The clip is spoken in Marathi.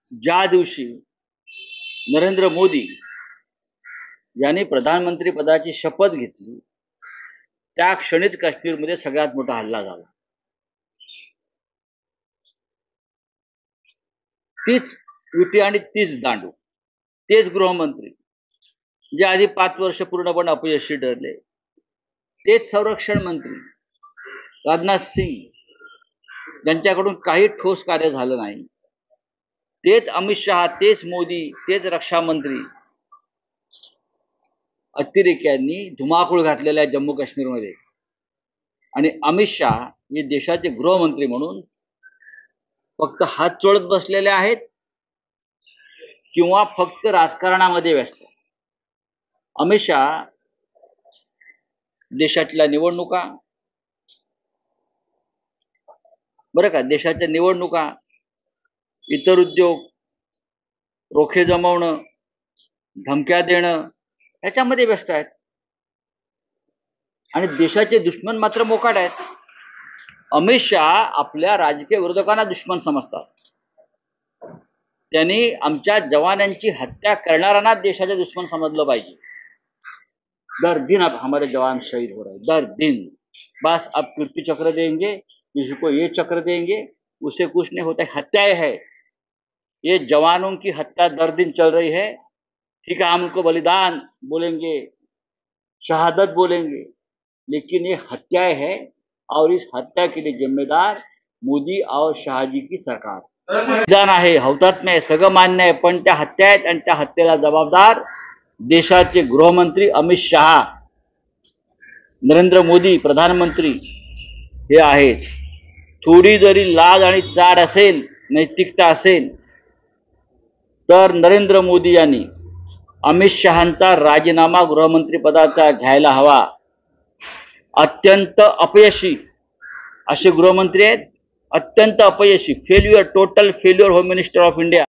ज्या दिवशी नरेंद्र मोदी यांनी प्रधानमंत्री पदाची शपथ घेतली त्या क्षणीच काश्मीरमध्ये सगळ्यात मोठा हल्ला झाला। तीच युती आणि तीच दांडू, तेच गृहमंत्री जे आधी 5 वर्ष पूर्णपणे अपयशी ठरले, तेच संरक्षण मंत्री राजनाथ सिंग यांच्याकडून काही ठोस कार्य झालं नाही, तेच अमित शहा, तेच मोदी, तेच रक्षा मंत्री अतिरेक्यांनी धुमाकूळ घातलेला आहे जम्मू काश्मीरमध्ये। आणि अमित शहा हे देशाचे गृहमंत्री म्हणून फक्त हात चोळत बसलेले आहेत किंवा फक्त राजकारणामध्ये व्यस्त। अमित शहा देशातल्या निवडणुका, बरं का, देशाच्या निवडणुका, इतर उद्योग, रोखे जमवणं, धमक्या देणं याच्यामध्ये व्यस्त आहेत आणि देशाचे दुश्मन मात्र मोकाट आहेत। अमित शहा आपल्या राजकीय विरोधकांना दुश्मन समजतात। त्यांनी आमच्या जवानांची हत्या करणाऱ्यांना देशाचे दुश्मन समजलं पाहिजे। दर दिन अब हमारे जवान शहीद हो रहे, दर दिन। बस अब कीर्ति चक्र देंगे, किसी को ये चक्र देंगे, उसे कुछ नहीं होता। हत्याएं है, ये जवानों की हत्या दर दिन चल रही है। ठीक है, हम उनको बलिदान बोलेंगे, शहादत बोलेंगे, लेकिन ये हत्याएं है और इस हत्या के लिए जिम्मेदार मोदी और शहाजी की सरकार। बलिदान आहे, हौतात्म्य आहे, सगळं मान्य आहे, पण त्या हत्या आहेत आणि त्या हत्येला जबाबदार देशाचे गृहमंत्री अमित शहा, नरेंद्र मोदी प्रधानमंत्री हे आहेत। थोडी जरी लाज आणि चाड असेल, नैतिकता असेल, तर नरेंद्र मोदी यांनी अमित शहांचा राजीनामा गृहमंत्री पदाचा घ्यायला हवा। अत्यंत अपयशी असे गृहमंत्री आहेत, अत्यंत अपयशी, failure, total failure home minister of India.